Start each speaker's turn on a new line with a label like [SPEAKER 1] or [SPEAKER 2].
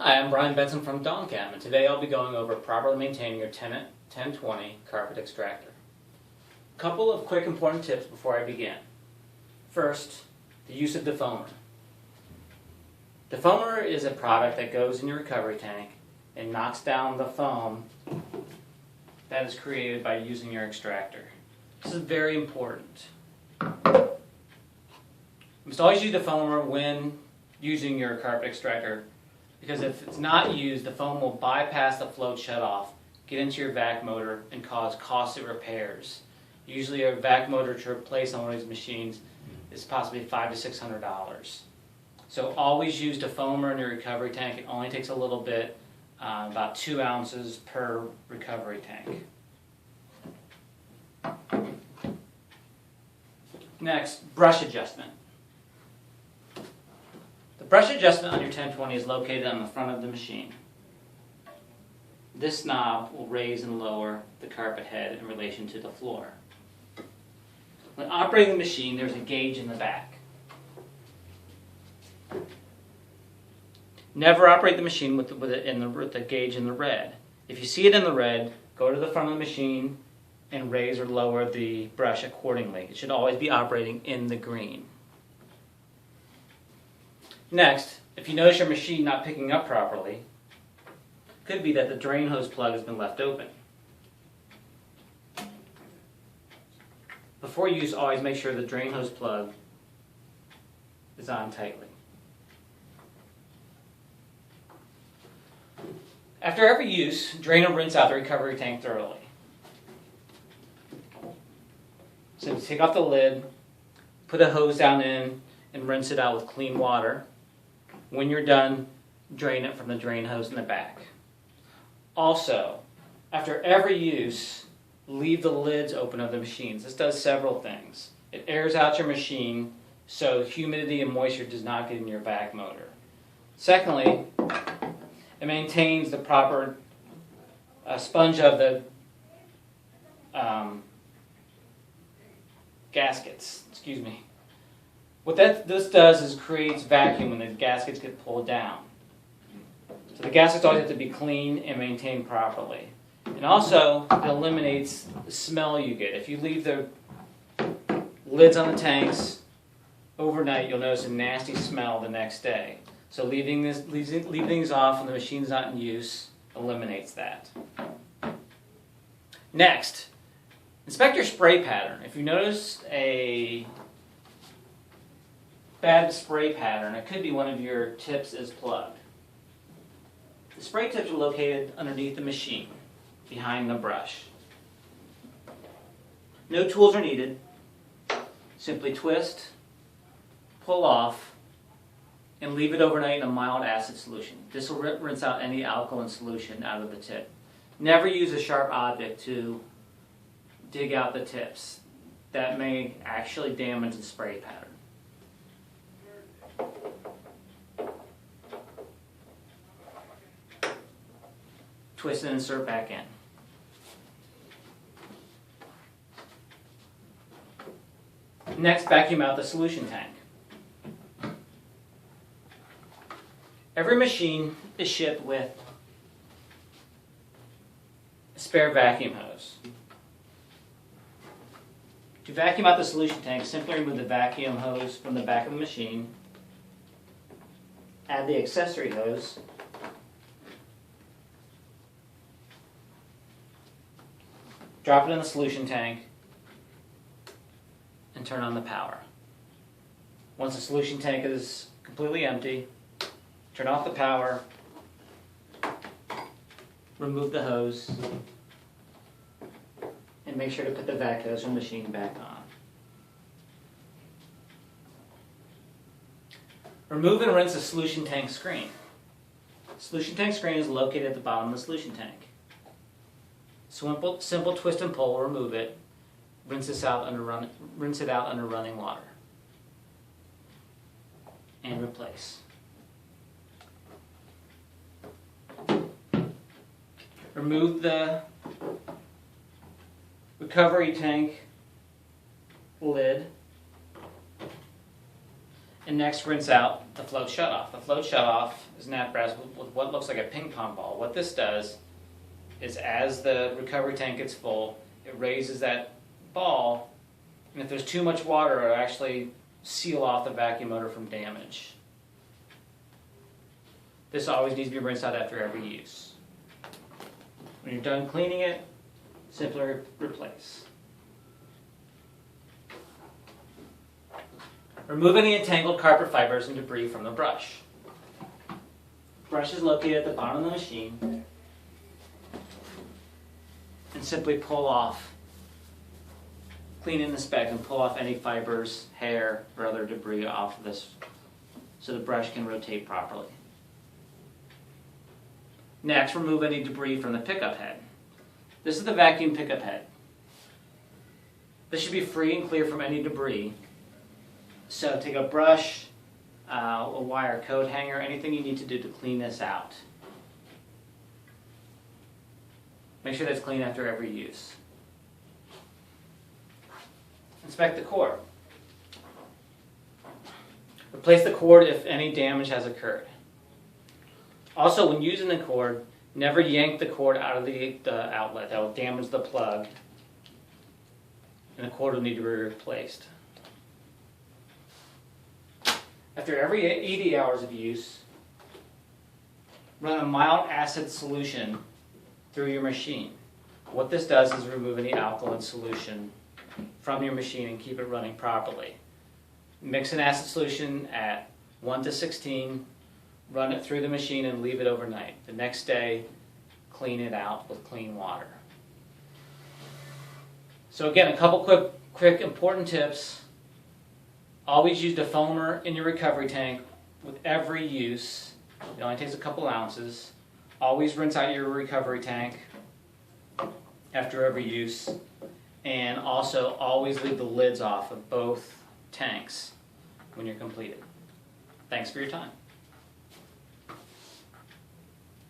[SPEAKER 1] Hi, I'm Brian Benson from DAWNCHEM, and today I'll be going over properly maintaining your Tennant 1020 carpet extractor. A couple of quick important tips before I begin. First, the use of defoamer. Defoamer is a product that goes in your recovery tank and knocks down the foam that is created by using your extractor. This is very important. You must always use defoamer when using your carpet extractor, because if it's not used, the foam will bypass the float shutoff, get into your vac motor, and cause costly repairs. Usually a vac motor to replace on one of these machines is possibly $500 to $600. So always use defoamer in your recovery tank. It only takes a little bit, about 2 ounces per recovery tank. Next, brush adjustment. The brush adjustment on your 1020 is located on the front of the machine. This knob will raise and lower the carpet head in relation to the floor. When operating the machine, there's a gauge in the back. Never operate the machine with the gauge in the red. If you see it in the red, go to the front of the machine and raise or lower the brush accordingly. It should always be operating in the green. Next, if you notice your machine not picking up properly, it could be that the drain hose plug has been left open. Before use, always make sure the drain hose plug is on tightly. After every use, drain and rinse out the recovery tank thoroughly. So take off the lid, put a hose down in, and rinse it out with clean water. When you're done, drain it from the drain hose in the back. Also, after every use, leave the lids open of the machines. This does several things. It airs out your machine so humidity and moisture does not get in your vac motor. Secondly, it maintains the proper sponge of the gaskets. Excuse me. What this does is creates vacuum when the gaskets get pulled down. So the gaskets always have to be clean and maintained properly. And also, it eliminates the smell you get. If you leave the lids on the tanks overnight, you'll notice a nasty smell the next day. So leaving these off when the machine's not in use eliminates that. Next, inspect your spray pattern. If you notice a bad spray pattern, it could be one of your tips is plugged. The spray tips are located underneath the machine, behind the brush. No tools are needed. Simply twist, pull off, and leave it overnight in a mild acid solution. This will rinse out any alkaline solution out of the tip. Never use a sharp object to dig out the tips. That may actually damage the spray pattern. Twist and insert back in. Next, vacuum out the solution tank. Every machine is shipped with a spare vacuum hose. To vacuum out the solution tank, simply remove the vacuum hose from the back of the machine, add the accessory hose, drop it in the solution tank, and turn on the power. Once the solution tank is completely empty, turn off the power, remove the hose, and make sure to put the vac hose from the machine back on. Remove and rinse the solution tank screen. The solution tank screen is located at the bottom of the solution tank. Simple twist and pull will remove it. Rinse it out under running water. And replace. Remove the recovery tank lid And next, rinse out the float shutoff. The float shutoff is an apparatus with what looks like a ping pong ball. What this does is as the recovery tank gets full, it raises that ball, and if there's too much water, it'll actually seal off the vacuum motor from damage. This always needs to be rinsed out after every use. When you're done cleaning it, simply replace. Remove any entangled carpet fibers and debris from the brush. Brush is located at the bottom of the machine, and simply pull off, clean in the specs and pull off any fibers, hair, or other debris off of this so the brush can rotate properly. Next, remove any debris from the pickup head. This is the vacuum pickup head. This should be free and clear from any debris. So take a brush, a wire coat hanger, anything you need to do to clean this out. Make sure that's clean after every use. Inspect the cord. Replace the cord if any damage has occurred. Also, when using the cord, never yank the cord out of the outlet. That will damage the plug, and the cord will need to be replaced. After every 80 hours of use, run a mild acid solution through your machine. What this does is remove any alkaline solution from your machine and keep it running properly. Mix an acid solution at 1 to 16, run it through the machine and leave it overnight. The next day, clean it out with clean water. So again, a couple quick important tips. Always use defoamer in your recovery tank with every use. It only takes a couple ounces. Always rinse out your recovery tank after every use. And also always leave the lids off of both tanks when you're completed. Thanks for your time.